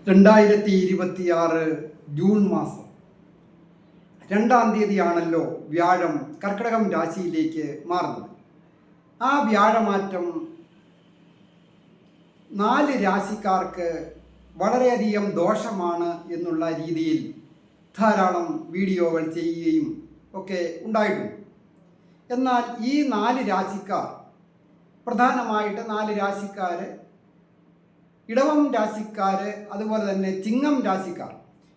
2026 June മാസം 2-ാം തീയതിയാണല്ലോ വ്യാഴം കർക്കിടകം രാശിയിലേക്ക് മാറുന്നത്. ആ വ്യാഴമാറ്റം 4 രാശിക്കാർക്ക് വളരെയധികം ദോഷമാണ് എന്നുള്ള രീതിയിൽ ധാരാളം വീഡിയോകൾ ചെയ്യുകയും ഒക്കെ ഉണ്ടായിട്ടുണ്ട്. എന്നാൽ ഈ 4 രാശിക്കാർ, പ്രധാനമായിട്ട് 4 രാശിക്കാർ, ഇടവം രാശിക്കാർ, അതുപോലെ തന്നെ ചിങ്ങം രാശിക്കാർ.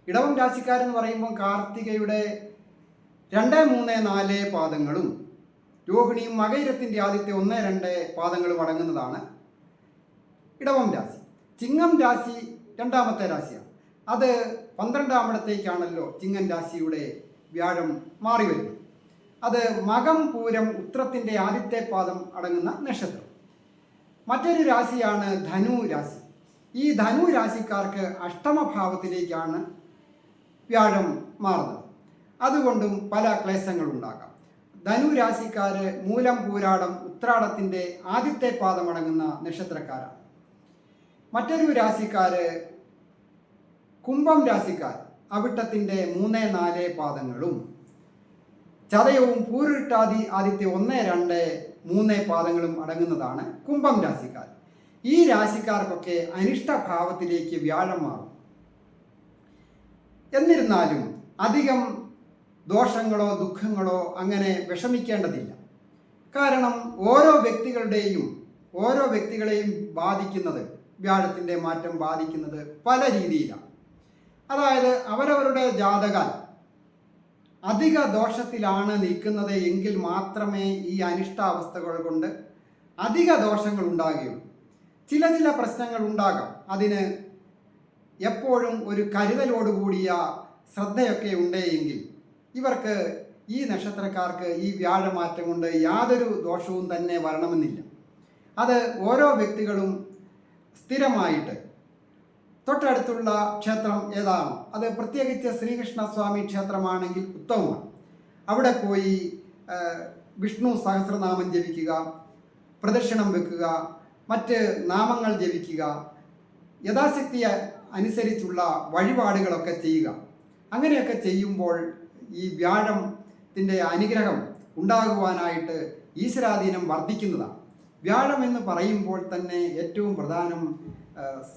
ഇടവം രാശിക്കാരെന്ന് പറയുമ്പോൾ കാർത്തികയുടെ 2, 3, 4 പാദങ്ങളും രോഹിണിയും മകയിരത്തിൻ്റെ ആദ്യത്തെ 1, 2 പാദങ്ങളും അടങ്ങുന്നതാണ് ഇടവം രാശി. ചിങ്ങം രാശി 2-ാമത്തെ രാശിയാണ്. അത് 12-ാമിടത്തേക്കാണല്ലോ ചിങ്ങം രാശിയുടെ വ്യാഴം മാറി വരുന്നത്. അത് മകം, പൂരം, ഉത്രത്തിൻ്റെ ആദ്യത്തെ പാദം അടങ്ങുന്ന നക്ഷത്രം. മറ്റൊരു രാശിയാണ് ധനു രാശി. ഈ ധനു രാശിക്കാർക്ക് അഷ്ടമഭാവത്തിലേക്കാണ് വ്യാഴം മാറുന്നത്. അതുകൊണ്ടും പല ക്ലേശങ്ങളുണ്ടാകാം. ധനു രാശിക്കാർ മൂലം, പൂരാടം, ഉത്രാടത്തിൻ്റെ ആദ്യത്തെ പാദമടങ്ങുന്ന നക്ഷത്രക്കാരാണ്. മറ്റൊരു രാശിക്കാർ കുംഭം രാശിക്കാർ, അവിട്ടത്തിൻ്റെ 3, 4 പാദങ്ങളും ചതയവും പൂരുരുട്ടാതി ആദ്യത്തെ 1, 2, 3 പാദങ്ങളും അടങ്ങുന്നതാണ് കുംഭം രാശിക്കാർ. ഈ രാശിക്കാർക്കൊക്കെ അനിഷ്ടഭാവത്തിലേക്ക് വ്യാഴം മാറും. എന്നിരുന്നാലും അധികം ദോഷങ്ങളോ ദുഃഖങ്ങളോ അങ്ങനെ വിഷമിക്കേണ്ടതില്ല. കാരണം ഓരോ വ്യക്തികളെയും ബാധിക്കുന്നത്, വ്യാഴത്തിൻ്റെ മാറ്റം ബാധിക്കുന്നത് പല രീതിയിലാണ്. അതായത് അവരവരുടെ ജാതകം അധിക ദോഷത്തിലാണ് നിൽക്കുന്നത് എങ്കിൽ മാത്രമേ ഈ അനിഷ്ടാവസ്ഥകൾ കൊണ്ട് അധിക ദോഷങ്ങൾ ഉണ്ടാകുകയുള്ളൂ. ചില പ്രശ്നങ്ങൾ ഉണ്ടാകാം. അതിന് എപ്പോഴും ഒരു കരുതലോടുകൂടിയ ശ്രദ്ധയൊക്കെ ഉണ്ടെങ്കിൽ ഇവർക്ക്, ഈ നക്ഷത്രക്കാർക്ക്, ഈ വ്യാഴമാറ്റം കൊണ്ട് യാതൊരു ദോഷവും തന്നെ വരണമെന്നില്ല. അത് ഓരോ വ്യക്തികളും സ്ഥിരമായിട്ട് തൊട്ടടുത്തുള്ള ക്ഷേത്രം ഏതാണോ, അത് പ്രത്യേകിച്ച് ശ്രീകൃഷ്ണസ്വാമി ക്ഷേത്രമാണെങ്കിൽ ഉത്തമമാണ്. അവിടെ പോയി വിഷ്ണു സഹസ്രനാമം ജപിക്കുക, പ്രദക്ഷിണം വെക്കുക, മറ്റ് നാമങ്ങൾ ജപിക്കുക, യഥാശക്തി അനുസരിച്ചുള്ള വഴിപാടുകളൊക്കെ ചെയ്യുക. അങ്ങനെയൊക്കെ ചെയ്യുമ്പോൾ ഈ വ്യാഴത്തിൻ്റെ അനുഗ്രഹം ഉണ്ടാകുവാനായിട്ട് ഈശ്വരാധീനം വർദ്ധിക്കുന്നതാണ്. വ്യാഴം എന്ന് പറയുമ്പോൾ തന്നെ ഏറ്റവും പ്രധാനം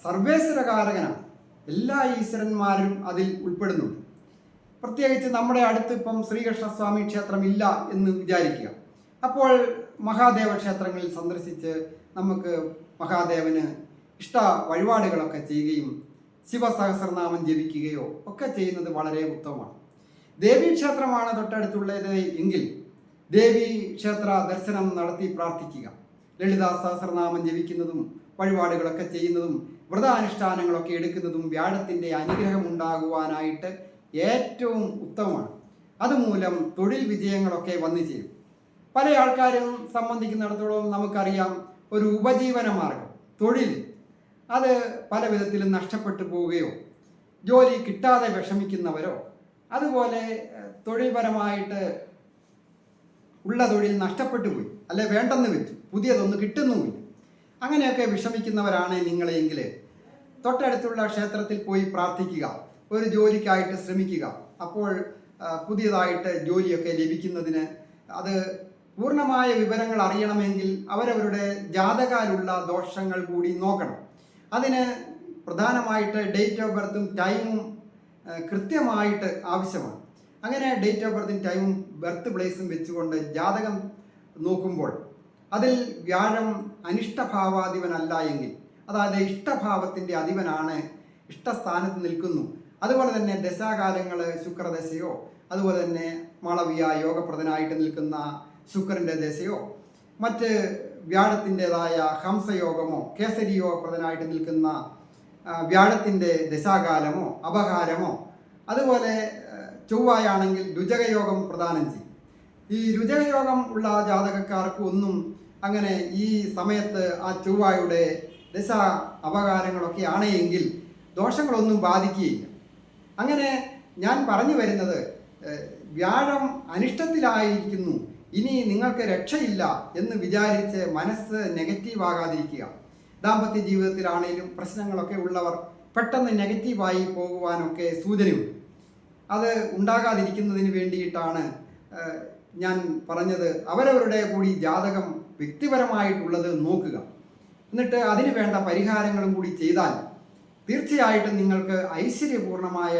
സർവേശ്വരകാരകനാണ്. എല്ലാ ഈശ്വരന്മാരും അതിൽ ഉൾപ്പെടുന്നുണ്ട്. പ്രത്യേകിച്ച് നമ്മുടെ അടുത്ത് ഇപ്പം ശ്രീകൃഷ്ണസ്വാമി ക്ഷേത്രം ഇല്ല എന്ന് വിചാരിക്കുക. അപ്പോൾ മഹാദേവ ക്ഷേത്രങ്ങളിൽ സന്ദർശിച്ച് നമുക്ക് മഹാദേവന് ഇഷ്ട വഴിപാടുകളൊക്കെ ചെയ്യുകയും ശിവസഹസ്രനാമം ജപിക്കുകയോ ഒക്കെ ചെയ്യുന്നത് വളരെ ഉത്തമമാണ്. ദേവീക്ഷേത്രമാണ് തൊട്ടടുത്തുള്ളത് എങ്കിൽ ദേവീ ക്ഷേത്ര ദർശനം നടത്തി പ്രാർത്ഥിക്കുക. ലളിതാ സഹസ്രനാമം ജപിക്കുന്നതും വഴിപാടുകളൊക്കെ ചെയ്യുന്നതും വ്രതാനുഷ്ഠാനങ്ങളൊക്കെ എടുക്കുന്നതും വ്യാഴത്തിൻ്റെ അനുഗ്രഹം ഉണ്ടാകുവാനായിട്ട് ഏറ്റവും ഉത്തമമാണ്. അതുമൂലം തൊഴിൽ വിജയങ്ങളൊക്കെ വന്നു ചേരും. പല ആൾക്കാരും സംബന്ധിക്കുന്നിടത്തോളം നമുക്കറിയാം, ഒരു ഉപജീവന മാർഗം, തൊഴിൽ, അത് പല വിധത്തിലും നഷ്ടപ്പെട്ടു പോവുകയോ ജോലി കിട്ടാതെ വിഷമിക്കുന്നവരോ, അതുപോലെ തൊഴിൽപരമായിട്ട് ഉള്ള തൊഴിൽ നഷ്ടപ്പെട്ടു പോയി, അല്ലെ വേണ്ടെന്ന് വെച്ചു, പുതിയതൊന്നും കിട്ടുന്നുമില്ല, അങ്ങനെയൊക്കെ വിഷമിക്കുന്നവരാണ് നിങ്ങളെങ്കിൽ തൊട്ടടുത്തുള്ള ക്ഷേത്രത്തിൽ പോയി പ്രാർത്ഥിക്കുക, ഒരു ജോലിക്കായിട്ട് ശ്രമിക്കുക. അപ്പോൾ പുതിയതായിട്ട് ജോലിയൊക്കെ ലഭിക്കുന്നതിന്, അത് പൂർണ്ണമായ വിവരങ്ങൾ അറിയണമെങ്കിൽ അവരവരുടെ ജാതകാലുള്ള ദോഷങ്ങൾ കൂടി നോക്കണം. അതിന് പ്രധാനമായിട്ട് ഡേറ്റ് ഓഫ് ബർത്തും ടൈമും കൃത്യമായിട്ട് ആവശ്യമാണ്. അങ്ങനെ ഡേറ്റ് ഓഫ് ബർത്തും ടൈമും ബർത്ത് പ്ലേസും വെച്ചുകൊണ്ട് ജാതകം നോക്കുമ്പോൾ അതിൽ വ്യാഴം അനിഷ്ടഭാവാധിപനല്ല എങ്കിൽ, അതായത് ഇഷ്ടഭാവത്തിൻ്റെ അധിപനാണ്, ഇഷ്ടസ്ഥാനത്ത് നിൽക്കുന്നു. അതുപോലെ തന്നെ ദശാകാലങ്ങൾ ശുക്രദശയോ, അതുപോലെ തന്നെ മാളവിയ യോഗപ്രദനായിട്ട് നിൽക്കുന്ന ശുക്രൻ്റെ ദശയോ, മറ്റ് വ്യാഴത്തിൻ്റെതായ ഹംസയോഗമോ കേസരി യോഗപ്രദനായിട്ട് നിൽക്കുന്ന വ്യാഴത്തിൻ്റെ ദശാകാലമോ അപഹാരമോ, അതുപോലെ ചൊവ്വായാണെങ്കിൽ രുചകയോഗം പ്രദാനം ചെയ്യും. ഈ രുചകയോഗം ഉള്ള ജാതകക്കാർക്ക് ഒന്നും അങ്ങനെ ഈ സമയത്ത് ആ ചൊവ്വായുടെ ദശ അപകാരങ്ങളൊക്കെ ആണെങ്കിൽ ദോഷങ്ങളൊന്നും ബാധിക്കുകയില്ല. അങ്ങനെ ഞാൻ പറഞ്ഞു വരുന്നത്, വ്യാഴം അനിഷ്ടത്തിലായിരിക്കുന്നു, ഇനി നിങ്ങൾക്ക് രക്ഷയില്ല എന്ന് വിചാരിച്ച് മനസ്സ് നെഗറ്റീവ് ആകാതിരിക്കുക. ദാമ്പത്യ ജീവിതത്തിലാണേലും പ്രശ്നങ്ങളൊക്കെ ഉള്ളവർ പെട്ടെന്ന് നെഗറ്റീവായി പോകുവാനൊക്കെ സൂചനയുണ്ട്. അത് ഉണ്ടാകാതിരിക്കുന്നതിന് വേണ്ടിയിട്ടാണ് ഞാൻ പറഞ്ഞത്, അവരവരുടെ കൂടി ജാതകം വ്യക്തിപരമായിട്ടുള്ളത് നോക്കുക. എന്നിട്ട് അതിന് വേണ്ട പരിഹാരങ്ങളും കൂടി ചെയ്താൽ തീർച്ചയായിട്ടും നിങ്ങൾക്ക് ഐശ്വര്യപൂർണമായ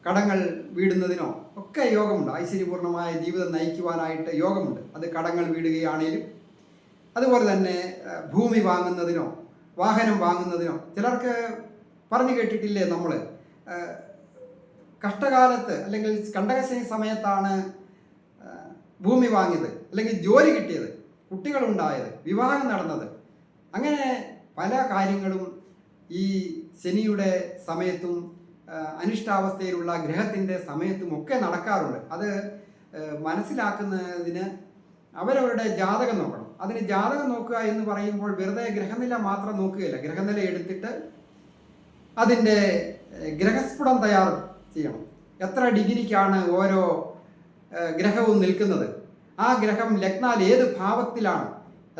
കടങ്ങൾ വീടുന്നതിനോ ഒക്കെ യോഗമുണ്ട്. ഐശ്വര്യപൂർണമായ ജീവിതം നയിക്കുവാനായിട്ട് യോഗമുണ്ട്. അത് കടങ്ങൾ വീടുകയാണേലും, അതുപോലെ തന്നെ ഭൂമി വാങ്ങുന്നതിനോ വാഹനം വാങ്ങുന്നതിനോ. ചിലർക്ക് പറഞ്ഞു കേട്ടിട്ടില്ലേ, നമ്മൾ കഷ്ടകാലത്ത് അല്ലെങ്കിൽ കണ്ടകശനി സമയത്താണ് ഭൂമി വാങ്ങിയത്, അല്ലെങ്കിൽ ജോലി കിട്ടിയത്, കുട്ടികളുണ്ടായത്, വിവാഹം നടന്നത്. അങ്ങനെ പല കാര്യങ്ങളും ഈ ശനിയുടെ സമയത്തും അനിഷ്ടാവസ്ഥയിലുള്ള ഗ്രഹത്തിൻ്റെ സമയത്തും ഒക്കെ നടക്കാറുണ്ട്. അത് മനസ്സിലാക്കുന്നതിന് അവരവരുടെ ജാതകം നോക്കണം. അതിന് ജാതകം നോക്കുക എന്ന് പറയുമ്പോൾ വെറുതെ ഗ്രഹനില മാത്രം നോക്കുകയില്ല. ഗ്രഹനില എടുത്തിട്ട് അതിൻ്റെ ഗ്രഹസ്ഫുടം തയ്യാർ ചെയ്യണം. എത്ര ഡിഗ്രിക്കാണ് ഓരോ ഗ്രഹവും നിൽക്കുന്നത്, ആ ഗ്രഹം ലഗ്നാൽ ഏത് ഭാവത്തിലാണ്,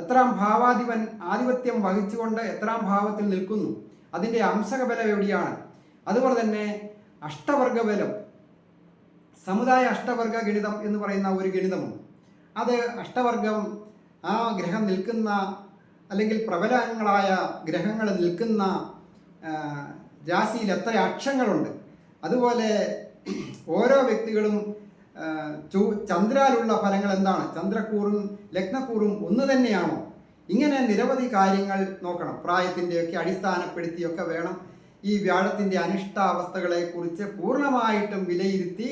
എത്രാം ഭാവാധിപൻ ആധിപത്യം വഹിച്ചുകൊണ്ട് എത്രാം ഭാവത്തിൽ നിൽക്കുന്നു, അതിൻ്റെ അംശകബലം എവിടെയാണ്. അതുപോലെ തന്നെ അഷ്ടവർഗബലം, സമുദായ അഷ്ടവർഗ ഗണിതം എന്ന് പറയുന്ന ഒരു ഗണിതമുണ്ട്. അത് അഷ്ടവർഗം ആ ഗ്രഹം നിൽക്കുന്ന അല്ലെങ്കിൽ പ്രബലങ്ങളായ ഗ്രഹങ്ങൾ നിൽക്കുന്ന രാശിയിൽ എത്ര അക്ഷങ്ങളുണ്ട്, അതുപോലെ ഓരോ വ്യക്തികളും ചന്ദ്രാലുള്ള ഫലങ്ങൾ എന്താണ്, ചന്ദ്രക്കൂറും ലഗ്നക്കൂറും ഒന്ന് തന്നെയാണോ, ഇങ്ങനെ നിരവധി കാര്യങ്ങൾ നോക്കണം. പ്രായത്തിൻ്റെയൊക്കെ അടിസ്ഥാനപ്പെടുത്തിയൊക്കെ വേണം ഈ വ്യാഴത്തിൻ്റെ അനിഷ്ടാവസ്ഥകളെക്കുറിച്ച് പൂർണ്ണമായിട്ടും വിലയിരുത്തി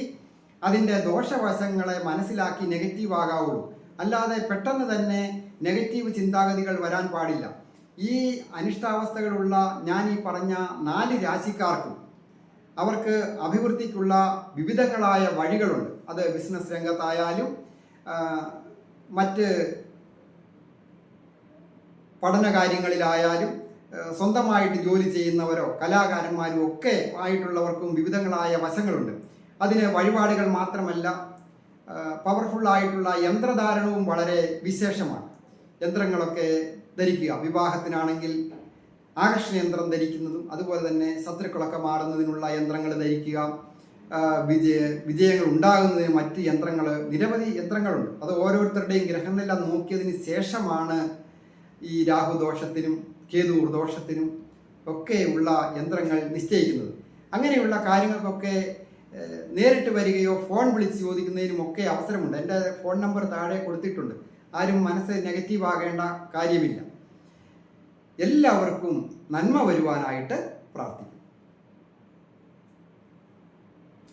അതിൻ്റെ ദോഷവശങ്ങളെ മനസ്സിലാക്കി നെഗറ്റീവ് ആകാവുള്ളൂ. അല്ലാതെ പെട്ടെന്ന് തന്നെ നെഗറ്റീവ് ചിന്താഗതികൾ വരാൻ പാടില്ല. ഈ അനിഷ്ടാവസ്ഥകളുള്ള ഞാൻ ഈ പറഞ്ഞ 4 രാശിക്കാർക്കും അവർക്ക് അഭിവൃദ്ധിക്കുള്ള വിവിധങ്ങളായ വഴികളുണ്ട്. അത് ബിസിനസ് രംഗത്തായാലും മറ്റ് പഠന കാര്യങ്ങളിലായാലും സ്വന്തമായിട്ട് ജോലി ചെയ്യുന്നവരോ കലാകാരന്മാരും ഒക്കെ ആയിട്ടുള്ളവർക്കും വിവിധങ്ങളായ വശങ്ങളുണ്ട്. അതിന് വഴിപാടുകൾ മാത്രമല്ല, പവർഫുള്ളായിട്ടുള്ള യന്ത്രധാരണവും വളരെ വിശേഷമാണ്. യന്ത്രങ്ങളൊക്കെ ധരിക്കുക, വിവാഹത്തിനാണെങ്കിൽ ആകർഷണ യന്ത്രം ധരിക്കുന്നതും, അതുപോലെ തന്നെ ശത്രുക്കളൊക്കെ മാറുന്നതിനുള്ള യന്ത്രങ്ങൾ ധരിക്കുക, വിജയങ്ങൾ ഉണ്ടാകുന്നതിന് മറ്റ് യന്ത്രങ്ങൾ, നിരവധി യന്ത്രങ്ങളുണ്ട്. അത് ഓരോരുത്തരുടെയും ഗ്രഹനില നോക്കിയതിന് ശേഷമാണ് ഈ രാഹുദോഷത്തിനും കേതു ദോഷത്തിനും ഒക്കെ ഉള്ള യന്ത്രങ്ങൾ നിശ്ചയിക്കുന്നത്. അങ്ങനെയുള്ള കാര്യങ്ങൾക്കൊക്കെ നേരിട്ട് വരികയോ ഫോൺ വിളിച്ച് ചോദിക്കുന്നതിനുമൊക്കെ അവസരമുണ്ട്. എൻ്റെ ഫോൺ നമ്പർ താഴെ കൊടുത്തിട്ടുണ്ട്. ആരും മനസ്സ് നെഗറ്റീവ് ആകേണ്ട കാര്യമില്ല. എല്ലാവർക്കും നന്മ വരുവാനായിട്ട് പ്രാർത്ഥിക്കും.